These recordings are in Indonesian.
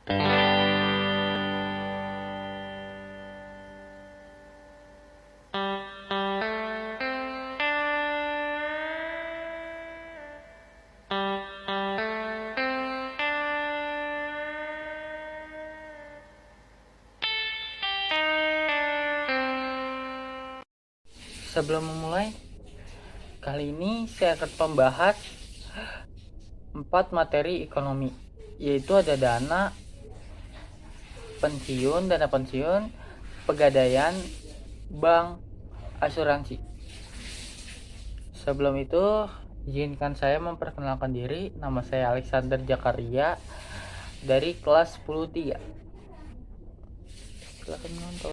Sebelum memulai, kali ini saya akan membahas 4 materi ekonomi, yaitu ada dana pensiun, pegadaian, bank, asuransi. Sebelum itu, izinkan saya memperkenalkan diri. Nama saya Alexander Jakaria dari kelas 10-3. Silakan menonton.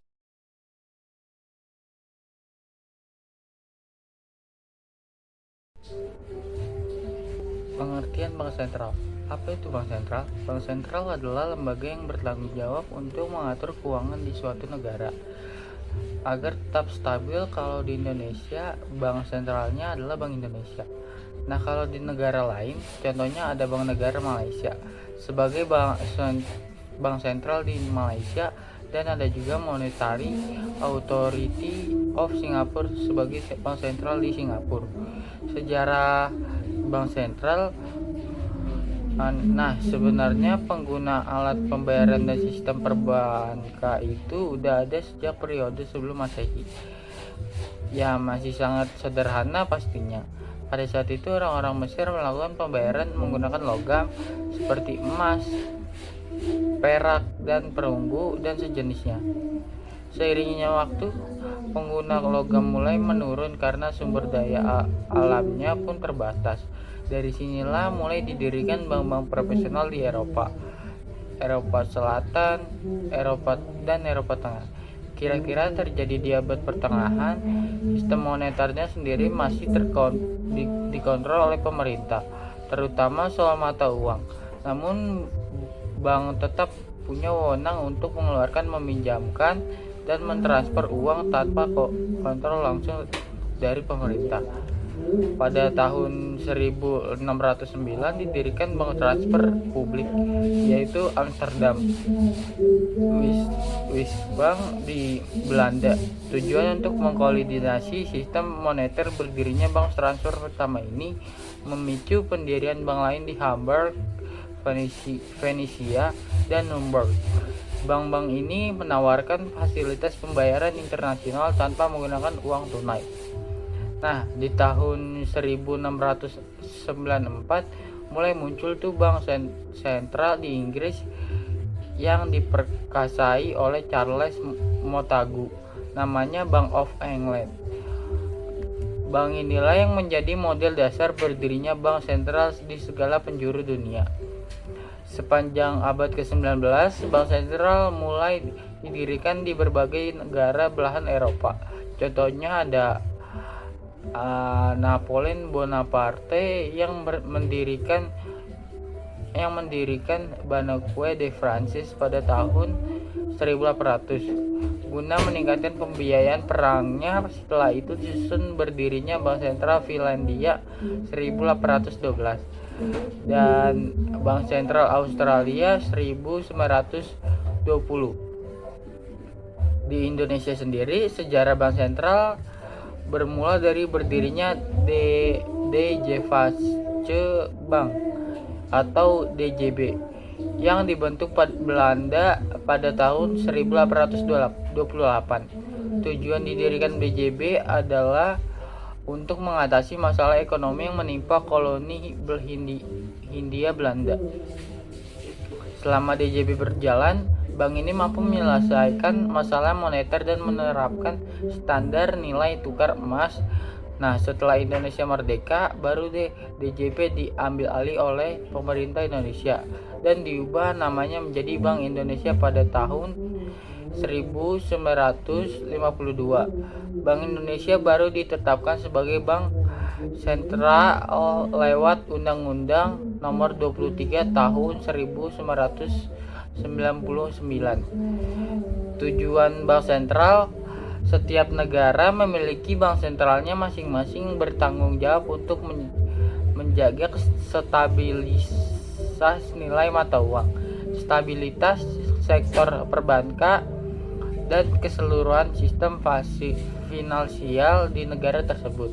Pengertian bank sentral. Apa itu bank sentral? Bank sentral adalah lembaga yang bertanggung jawab untuk mengatur keuangan di suatu negara agar tetap stabil. Kalau di Indonesia, bank sentralnya adalah Bank Indonesia. Nah, kalau di negara lain, contohnya ada Bank Negara Malaysia sebagai bank sentral di Malaysia, dan ada juga Monetary Authority of Singapore sebagai bank sentral di Singapura. Sejarah bank sentral. Nah, sebenarnya pengguna alat pembayaran dan sistem perbankan itu udah ada sejak periode sebelum Masehi. Ya, masih sangat sederhana pastinya. Pada saat itu orang-orang Mesir melakukan pembayaran menggunakan logam seperti emas, perak, dan perunggu dan sejenisnya. Seiringnya waktu, pengguna logam mulai menurun karena sumber daya alamnya pun terbatas. Dari sinilah mulai didirikan bank-bank profesional di Eropa Selatan, dan Eropa Tengah. Kira-kira terjadi di abad pertengahan, sistem moneternya sendiri masih dikontrol oleh pemerintah, terutama soal mata uang. Namun, bank tetap punya wewenang untuk mengeluarkan, meminjamkan, dan mentransfer uang tanpa kontrol langsung dari pemerintah. Pada tahun 1609 didirikan bank transfer publik, yaitu Amsterdam Wisbank di Belanda. Tujuan untuk mengkoordinasi sistem moneter. Berdirinya bank transfer pertama ini memicu pendirian bank lain di Hamburg, Venesia, dan Nuremberg. Bank-bank ini menawarkan fasilitas pembayaran internasional tanpa menggunakan uang tunai. Nah, di tahun 1694 mulai muncul tuh bank sentral di Inggris yang diperkasai oleh Charles Montagu, namanya Bank of England. Bank inilah yang menjadi model dasar berdirinya bank sentral di segala penjuru dunia. Sepanjang abad ke-19, bank sentral mulai didirikan di berbagai negara belahan Eropa. Contohnya ada Napoleon Bonaparte yang mendirikan Banque de France pada tahun 1800 guna meningkatkan pembiayaan perangnya. Setelah itu disusun berdirinya Bank Sentral Finlandia 1812 dan Bank Sentral Australia 1920. Di Indonesia sendiri, sejarah bank sentral bermula dari berdirinya DJVASCE Bank atau DJB yang dibentuk Belanda pada tahun 1828. Tujuan didirikan DJB adalah untuk mengatasi masalah ekonomi yang menimpa koloni Hindia Belanda. Selama DJB berjalan, bank ini mampu menyelesaikan masalah moneter dan menerapkan standar nilai tukar emas. Nah, setelah Indonesia merdeka, baru DJB diambil alih oleh pemerintah Indonesia dan diubah namanya menjadi Bank Indonesia pada tahun 1952. Bank Indonesia baru ditetapkan sebagai bank sentral lewat Undang-Undang Nomor 23 Tahun 1999. Tujuan bank sentral. Setiap negara memiliki bank sentralnya masing-masing, bertanggung jawab untuk menjaga stabilitas nilai mata uang stabilitas sektor perbankan, dan keseluruhan sistem finansial di negara tersebut.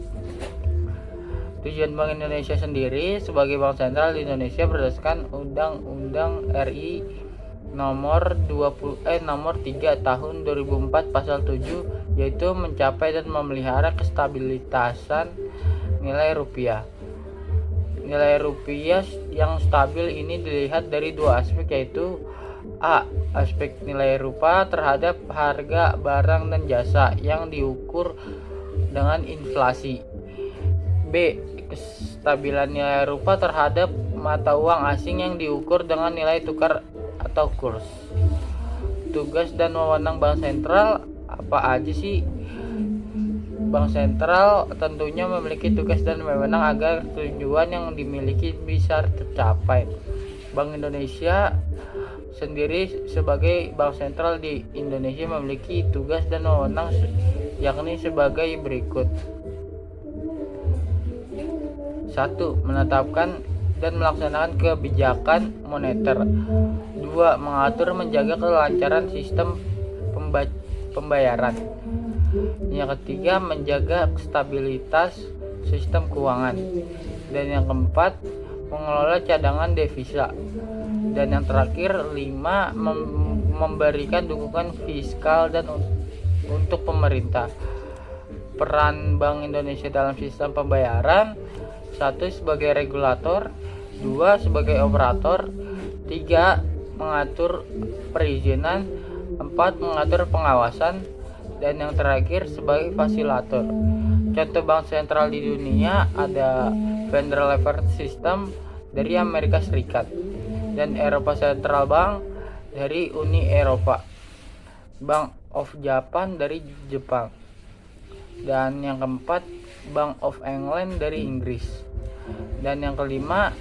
Tujuan Bank Indonesia sendiri sebagai bank sentral di Indonesia berdasarkan Undang-Undang RI nomor 3 tahun 2004 pasal 7, yaitu mencapai dan memelihara kestabilitasan nilai rupiah. Nilai rupiah yang stabil ini dilihat dari dua aspek, yaitu A. Aspek nilai rupiah terhadap harga barang dan jasa yang diukur dengan inflasi. B. Kestabilan nilai rupiah terhadap mata uang asing yang diukur dengan nilai tukar atau kurs. Tugas dan wewenang bank sentral apa aja sih? Bank sentral tentunya memiliki tugas dan wewenang agar tujuan yang dimiliki bisa tercapai. Bank Indonesia sendiri sebagai bank sentral di Indonesia memiliki tugas dan wewenang yakni sebagai berikut. 1. Menetapkan dan melaksanakan kebijakan moneter. 2. Mengatur menjaga kelancaran sistem pembayaran. Yang ketiga, menjaga stabilitas sistem keuangan. Dan yang keempat, mengelola cadangan devisa. Dan yang terakhir, 5. Memberikan dukungan fiskal dan untuk pemerintah. Peran Bank Indonesia dalam sistem pembayaran: 1. Sebagai regulator, 2. Sebagai operator, 3. Mengatur perizinan, 4. Mengatur pengawasan, dan yang terakhir sebagai fasilitator. Contoh bank sentral di dunia ada Federal Reserve System dari Amerika Serikat dan Eropa Central Bank dari Uni Eropa, Bank of Japan dari Jepang, dan yang keempat Bank of England dari Inggris, dan yang kelima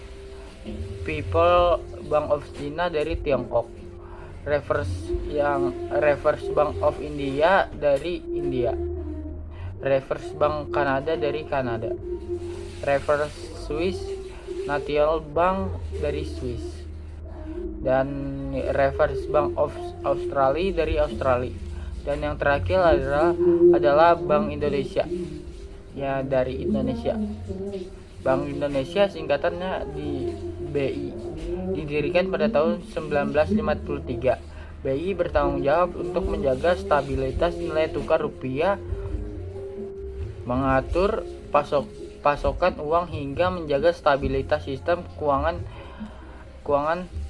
People Bank of China dari Tiongkok, Reserve Bank of India dari India, Reserve Bank Kanada dari Kanada, Reserve Swiss National Bank dari Swiss, dan Reserve Bank of Australia dari Australia, dan yang terakhir adalah Bank Indonesia ya dari Indonesia. Bank Indonesia singkatannya di BI, didirikan pada tahun 1953. BI bertanggung jawab untuk menjaga stabilitas nilai tukar rupiah, mengatur pasokan uang hingga menjaga stabilitas sistem keuangan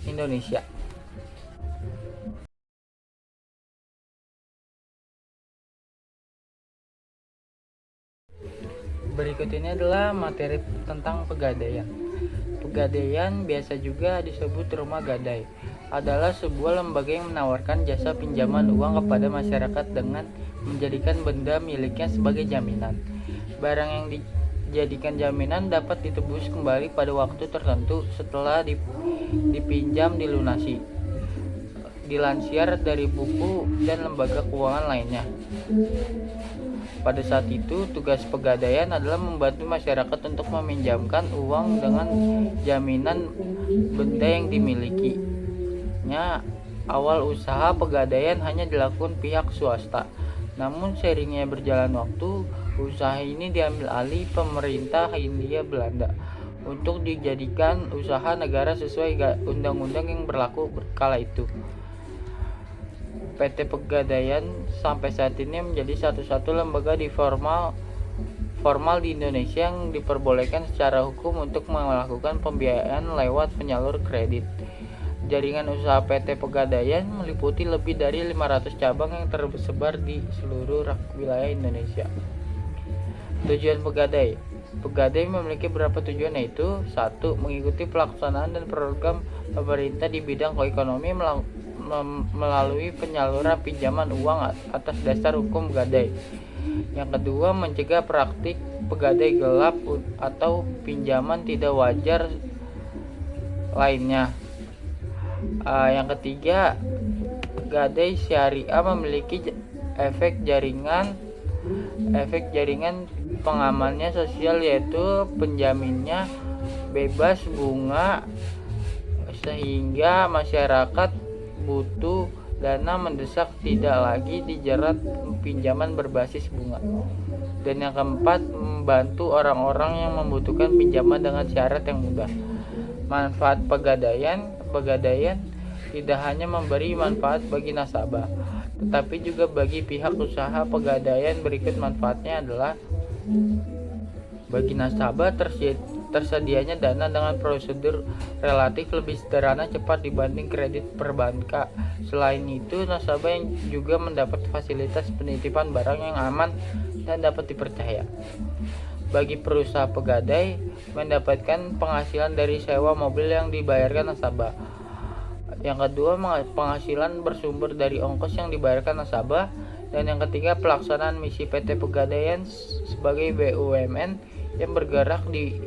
Indonesia. Berikut ini adalah materi tentang pegadaian. Pegadaian, biasa juga disebut rumah gadai, adalah sebuah lembaga yang menawarkan jasa pinjaman uang kepada masyarakat dengan menjadikan benda miliknya sebagai jaminan. Barang yang dijadikan jaminan dapat ditebus kembali pada waktu tertentu setelah dipinjam dilunasi. Dilansir dari buku dan lembaga keuangan lainnya. Pada saat itu, tugas pegadaian adalah membantu masyarakat untuk meminjamkan uang dengan jaminan benda yang dimilikinya. Awal usaha pegadaian hanya dilakukan pihak swasta. Namun seiringnya berjalan waktu, usaha ini diambil alih pemerintah Hindia Belanda untuk dijadikan usaha negara sesuai undang-undang yang berlaku kala itu. PT Pegadaian sampai saat ini menjadi satu-satu lembaga formal di Indonesia yang diperbolehkan secara hukum untuk melakukan pembiayaan lewat penyalur kredit. Jaringan usaha PT Pegadaian meliputi lebih dari 500 cabang yang tersebar di seluruh wilayah Indonesia. Tujuan pegadai. Pegadai memiliki beberapa tujuan, yaitu 1. Mengikuti pelaksanaan dan program pemerintah di bidang ekonomi melalui penyaluran pinjaman uang atas dasar hukum gadai. Yang kedua, mencegah praktik pegadai gelap atau pinjaman tidak wajar lainnya. Yang ketiga, gadai syariah memiliki efek jaringan pengamannya sosial, yaitu penjaminnya bebas bunga sehingga masyarakat butuh dana mendesak tidak lagi dijerat pinjaman berbasis bunga. Dan yang keempat, membantu orang-orang yang membutuhkan pinjaman dengan syarat yang mudah. Manfaat pegadaian tidak hanya memberi manfaat bagi nasabah, tetapi juga bagi pihak usaha pegadaian. Berikut manfaatnya adalah: bagi nasabah, tersedianya dana dengan prosedur relatif lebih sederhana cepat dibanding kredit perbankan. Selain itu, nasabah yang juga mendapat fasilitas penitipan barang yang aman dan dapat dipercaya. Bagi perusahaan pegadai, mendapatkan penghasilan dari sewa mobil yang dibayarkan nasabah. Yang kedua, penghasilan bersumber dari ongkos yang dibayarkan nasabah. Dan yang ketiga, pelaksanaan misi PT Pegadaian sebagai BUMN yang bergerak di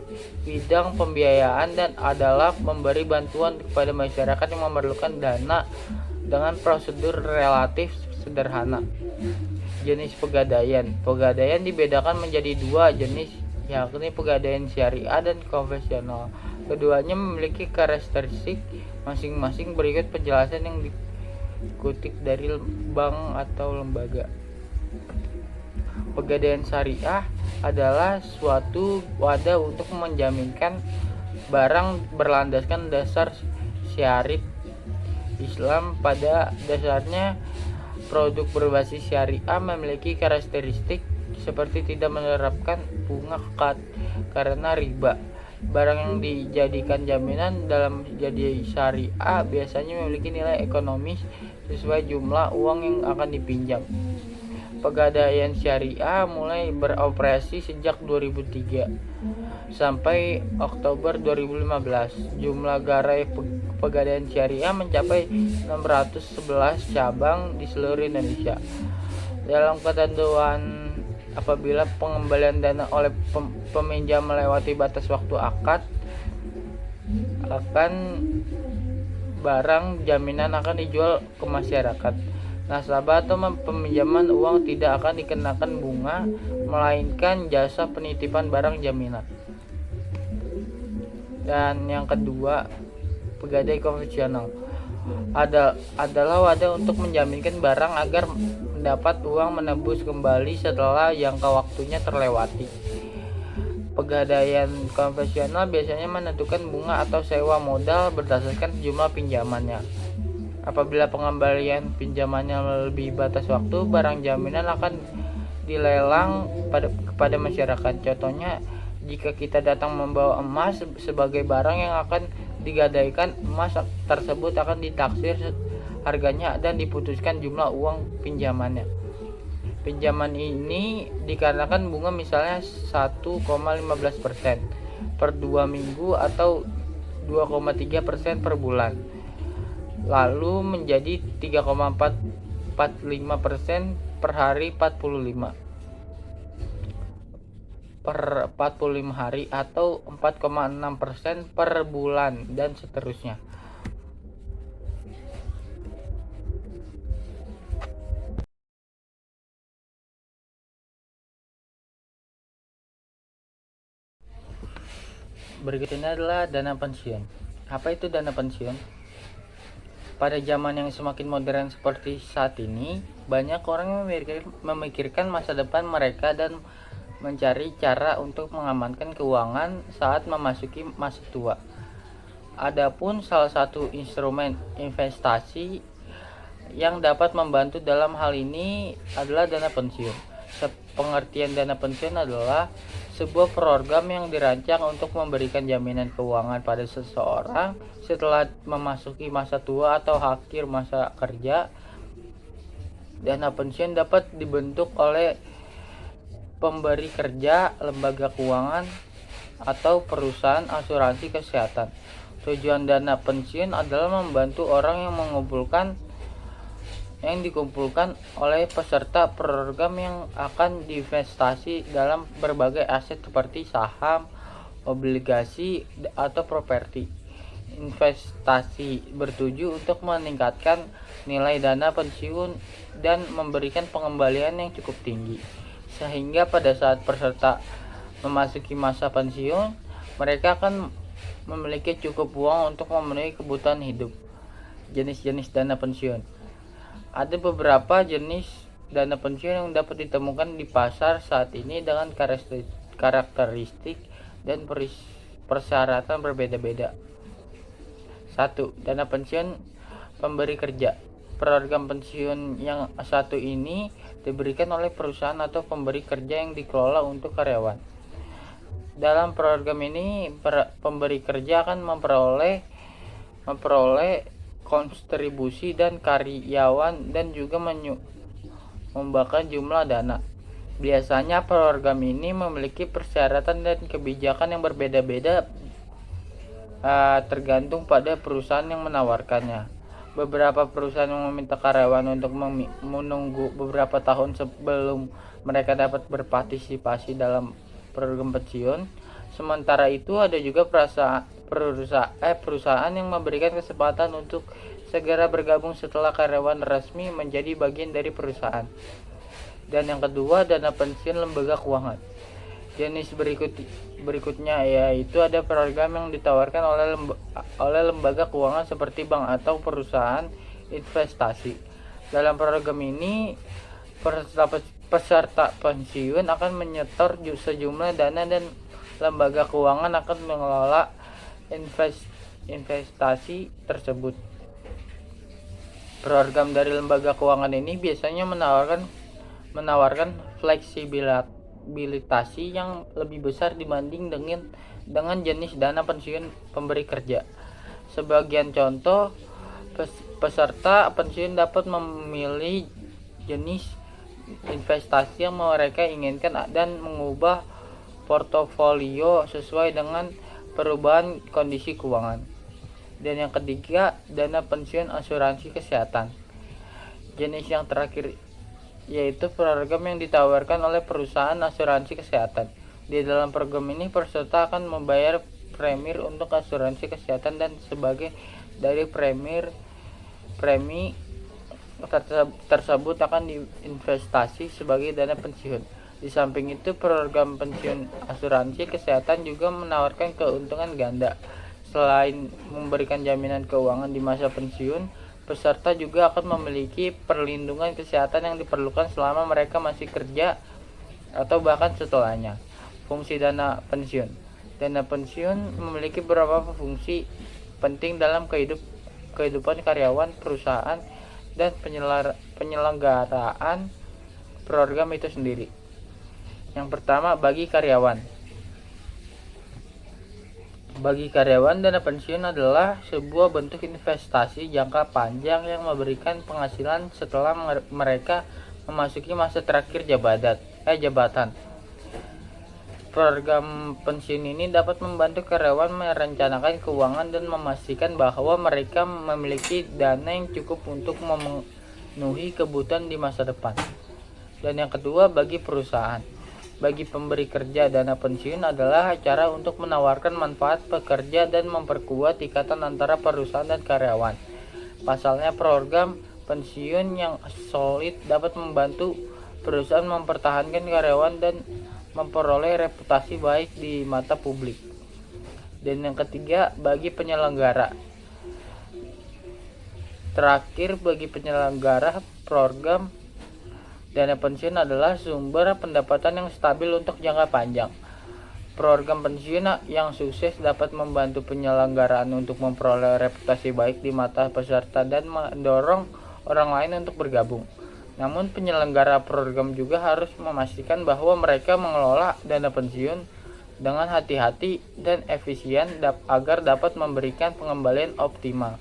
bidang pembiayaan dan adalah memberi bantuan kepada masyarakat yang memerlukan dana dengan prosedur relatif sederhana. Jenis pegadaian dibedakan menjadi dua jenis, yakni pegadaian syariah dan konvensional. Keduanya memiliki karakteristik masing-masing. Berikut penjelasan yang dikutip dari bank atau lembaga. Pegadaian syariah adalah suatu wadah untuk menjaminkan barang berlandaskan dasar syariat Islam. Pada dasarnya, produk berbasis syariah memiliki karakteristik seperti tidak menerapkan bunga karena riba. Barang yang dijadikan jaminan dalam jadi syariah biasanya memiliki nilai ekonomis sesuai jumlah uang yang akan dipinjam. Pegadaian syariah mulai beroperasi sejak 2003 sampai Oktober 2015. Jumlah gerai pegadaian syariah mencapai 611 cabang di seluruh Indonesia. Dalam ketentuan, apabila pengembalian dana oleh peminjam melewati batas waktu akad, barang jaminan akan dijual ke masyarakat. Nasabah atau peminjaman uang tidak akan dikenakan bunga, melainkan jasa penitipan barang jaminan. Dan yang kedua, pegadai konvensional adalah wadah untuk menjaminkan barang agar mendapat uang menebus kembali setelah jangka waktunya terlewati. Pegadaian konvensional biasanya menentukan bunga atau sewa modal berdasarkan jumlah pinjamannya. Apabila pengembalian pinjamannya melebihi batas waktu, barang jaminan akan dilelang kepada masyarakat. Contohnya, jika kita datang membawa emas sebagai barang yang akan digadaikan, emas tersebut akan ditaksir harganya dan diputuskan jumlah uang pinjamannya. Pinjaman ini dikarenakan bunga misalnya 1,15% per 2 minggu atau 2,3% per bulan, lalu menjadi 3,45% per hari 45 hari atau 4,6% per bulan, dan seterusnya. Berikut ini adalah dana pensiun. Apa itu dana pensiun? Pada zaman yang semakin modern seperti saat ini, banyak orang memikirkan masa depan mereka dan mencari cara untuk mengamankan keuangan saat memasuki masa tua. Adapun salah satu instrumen investasi yang dapat membantu dalam hal ini adalah dana pensiun. Pengertian dana pensiun adalah sebuah program yang dirancang untuk memberikan jaminan keuangan pada seseorang setelah memasuki masa tua atau akhir masa kerja. Dana pensiun dapat dibentuk oleh pemberi kerja, lembaga keuangan, atau perusahaan asuransi kesehatan. Tujuan dana pensiun adalah membantu orang yang dikumpulkan oleh peserta program yang akan diinvestasi dalam berbagai aset seperti saham, obligasi, atau properti. Investasi bertuju untuk meningkatkan nilai dana pensiun dan memberikan pengembalian yang cukup tinggi, sehingga pada saat peserta memasuki masa pensiun, mereka akan memiliki cukup uang untuk memenuhi kebutuhan hidup. Jenis-jenis dana pensiun. Ada beberapa jenis dana pensiun yang dapat ditemukan di pasar saat ini dengan karakteristik dan persyaratan berbeda-beda. 1. Dana pensiun pemberi kerja. Program pensiun yang satu ini diberikan oleh perusahaan atau pemberi kerja yang dikelola untuk karyawan. Dalam program ini, pemberi kerja akan memperoleh kontribusi dan karyawan dan juga menyumbangkan jumlah dana. Biasanya program ini memiliki persyaratan dan kebijakan yang berbeda-beda tergantung pada perusahaan yang menawarkannya. Beberapa perusahaan yang meminta karyawan untuk menunggu beberapa tahun sebelum mereka dapat berpartisipasi dalam program pensiun. Sementara itu ada juga perusahaan yang memberikan kesempatan untuk segera bergabung setelah karyawan resmi menjadi bagian dari perusahaan. Dan yang kedua, dana pensiun lembaga keuangan. Jenis berikutnya yaitu ada program yang ditawarkan oleh lembaga keuangan seperti bank atau perusahaan investasi. Dalam program ini, peserta pensiun akan menyetor sejumlah dana dan lembaga keuangan akan mengelola investasi tersebut. Program dari lembaga keuangan ini biasanya menawarkan fleksibilitas yang lebih besar dibanding dengan jenis dana pensiun pemberi kerja. Sebagian contoh, peserta pensiun dapat memilih jenis investasi yang mereka inginkan dan mengubah portofolio sesuai dengan perubahan kondisi keuangan. Dan yang ketiga, dana pensiun asuransi kesehatan. Jenis yang terakhir yaitu program yang ditawarkan oleh perusahaan asuransi kesehatan. Di dalam program ini, peserta akan membayar premi untuk asuransi kesehatan dan sebagai dari premi tersebut akan diinvestasi sebagai dana pensiun. Di samping itu, program pensiun asuransi kesehatan juga menawarkan keuntungan ganda. Selain memberikan jaminan keuangan di masa pensiun, peserta juga akan memiliki perlindungan kesehatan yang diperlukan selama mereka masih kerja atau bahkan setelahnya. Fungsi dana pensiun. Dana pensiun memiliki beberapa fungsi penting dalam kehidupan karyawan perusahaan dan penyelenggaraan program itu sendiri. Yang pertama, bagi karyawan. Bagi karyawan, dana pensiun adalah sebuah bentuk investasi jangka panjang yang memberikan penghasilan setelah mereka memasuki masa terakhir jabatan. Program pensiun ini dapat membantu karyawan merencanakan keuangan dan memastikan bahwa mereka memiliki dana yang cukup untuk memenuhi kebutuhan di masa depan. Dan yang kedua, bagi perusahaan. Bagi pemberi kerja, dana pensiun adalah cara untuk menawarkan manfaat pekerja dan memperkuat ikatan antara perusahaan dan karyawan. Pasalnya, program pensiun yang solid dapat membantu perusahaan mempertahankan karyawan dan memperoleh reputasi baik di mata publik. Dan yang ketiga, bagi penyelenggara. Terakhir, bagi penyelenggara program, dana pensiun adalah sumber pendapatan yang stabil untuk jangka panjang. Program pensiun yang sukses dapat membantu penyelenggaraan untuk memperoleh reputasi baik di mata peserta dan mendorong orang lain untuk bergabung. Namun penyelenggara program juga harus memastikan bahwa mereka mengelola dana pensiun dengan hati-hati dan efisien agar dapat memberikan pengembalian optimal.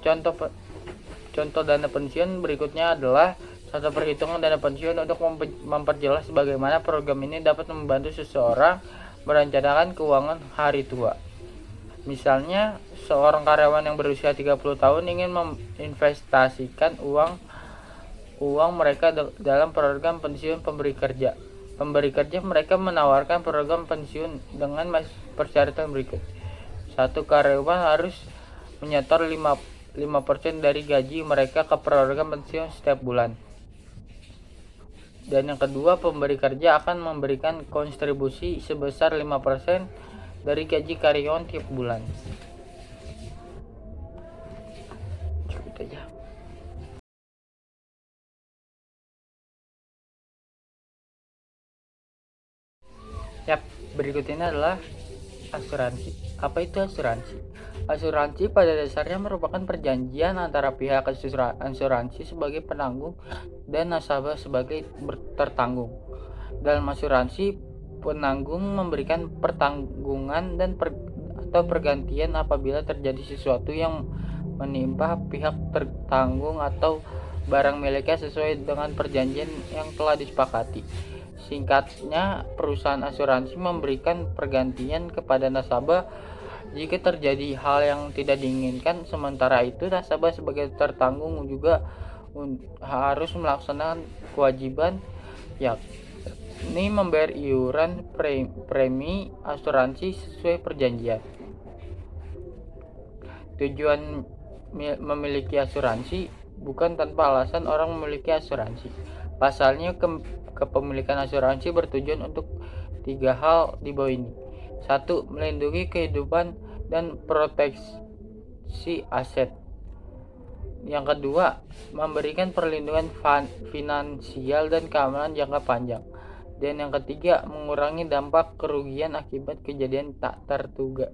Contoh dana pensiun berikutnya adalah satu perhitungan dana pensiun untuk memperjelas bagaimana program ini dapat membantu seseorang merencanakan keuangan hari tua. Misalnya, seorang karyawan yang berusia 30 tahun ingin menginvestasikan uang mereka dalam program pensiun pemberi kerja. Pemberi kerja mereka menawarkan program pensiun dengan persyaratan berikut. Satu, karyawan harus menyetor 5% dari gaji mereka ke program pensiun setiap bulan. Dan yang kedua, pemberi kerja akan memberikan kontribusi sebesar 5% dari gaji karyawan tiap bulan. Cukup aja. Yap, berikut ini adalah asuransi. Apa itu asuransi? Asuransi pada dasarnya merupakan perjanjian antara pihak asuransi sebagai penanggung dan nasabah sebagai tertanggung. Dalam asuransi, penanggung memberikan pertanggungan atau pergantian apabila terjadi sesuatu yang menimpa pihak tertanggung atau barang miliknya sesuai dengan perjanjian yang telah disepakati. Singkatnya, perusahaan asuransi memberikan pergantian kepada nasabah jika terjadi hal yang tidak diinginkan. Sementara itu, nasabah sebagai tertanggung juga harus melaksanakan kewajiban yakni membayar iuran premi asuransi sesuai perjanjian. Tujuan memiliki asuransi bukan tanpa alasan orang memiliki asuransi. Pasalnya, kepemilikan asuransi bertujuan untuk 3 hal di bawah ini. 1. Melindungi kehidupan dan proteksi aset. Yang kedua, memberikan perlindungan finansial dan keamanan jangka panjang. Dan yang ketiga, mengurangi dampak kerugian akibat kejadian tak terduga.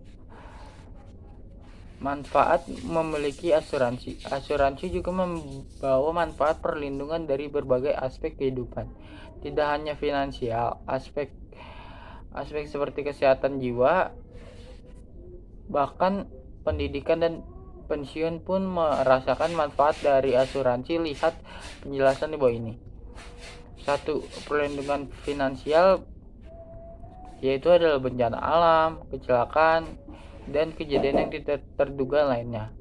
Manfaat memiliki asuransi. Asuransi juga membawa manfaat perlindungan dari berbagai aspek kehidupan. Tidak hanya finansial, aspek seperti kesehatan jiwa, bahkan pendidikan dan pensiun pun merasakan manfaat dari asuransi. Lihat penjelasan di bawah ini. 1. Perlindungan finansial, yaitu adalah bencana alam, kecelakaan, dan kejadian yang tidak terduga lainnya.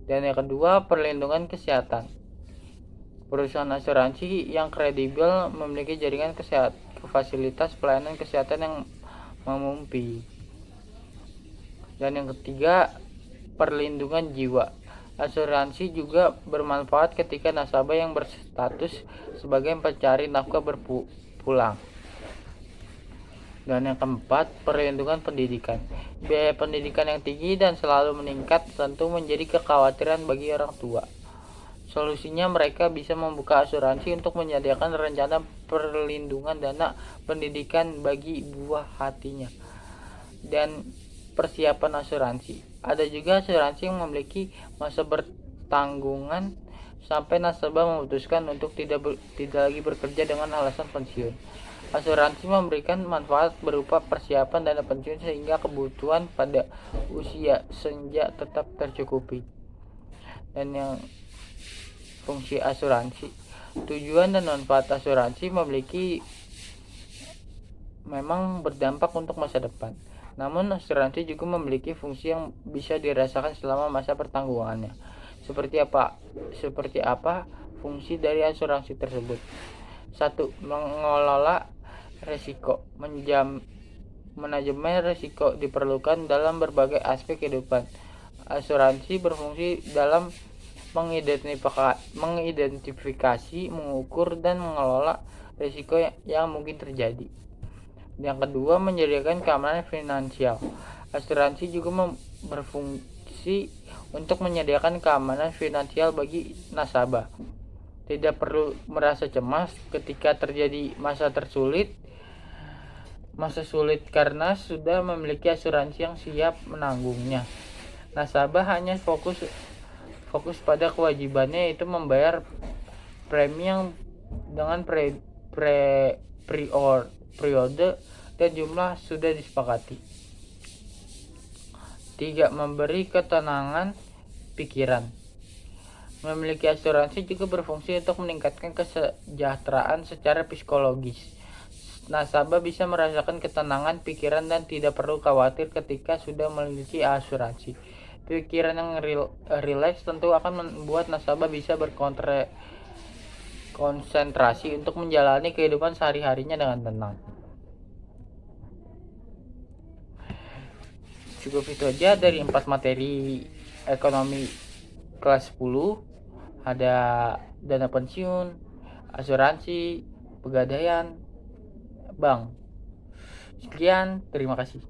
Dan yang kedua, perlindungan kesehatan. Perusahaan asuransi yang kredibel memiliki jaringan fasilitas pelayanan kesehatan yang memumpuni. Dan yang ketiga, perlindungan jiwa. Asuransi juga bermanfaat ketika nasabah yang berstatus sebagai pencari nafkah berpulang. Dan yang keempat, perlindungan pendidikan. Biaya pendidikan yang tinggi dan selalu meningkat tentu menjadi kekhawatiran bagi orang tua. Solusinya, mereka bisa membuka asuransi untuk menyediakan rencana perlindungan dana pendidikan bagi buah hatinya. Dan persiapan asuransi. Ada juga asuransi yang memiliki masa bertanggungan sampai nasabah memutuskan untuk tidak lagi bekerja dengan alasan pensiun. Asuransi memberikan manfaat berupa persiapan dana pensiun sehingga kebutuhan pada usia senja tetap tercukupi. Dan yang fungsi asuransi, tujuan dan manfaat asuransi memang berdampak untuk masa depan. Namun asuransi juga memiliki fungsi yang bisa dirasakan selama masa pertanggungannya. Seperti apa fungsi dari asuransi tersebut? 1. Mengelola risiko. Manajemen risiko diperlukan dalam berbagai aspek kehidupan. Asuransi berfungsi dalam mengidentifikasi, mengukur, dan mengelola risiko yang mungkin terjadi. Yang kedua, menyediakan keamanan finansial. Asuransi juga berfungsi untuk menyediakan keamanan finansial bagi nasabah. Tidak perlu merasa cemas ketika terjadi masa sulit karena sudah memiliki asuransi yang siap menanggungnya. Nasabah hanya fokus pada kewajibannya, yaitu membayar premi yang dengan periode dan jumlah sudah disepakati. 3. Memberi ketenangan pikiran. Memiliki asuransi juga berfungsi untuk meningkatkan kesejahteraan secara psikologis. Nasabah bisa merasakan ketenangan pikiran dan tidak perlu khawatir ketika sudah memiliki asuransi. Pikiran yang rileks tentu akan membuat nasabah bisa berkonsentrasi untuk menjalani kehidupan sehari-harinya dengan tenang. Cukup itu aja dari 4 materi ekonomi kelas 10. Ada dana pensiun, asuransi, pegadaian, bank. Sekian, terima kasih.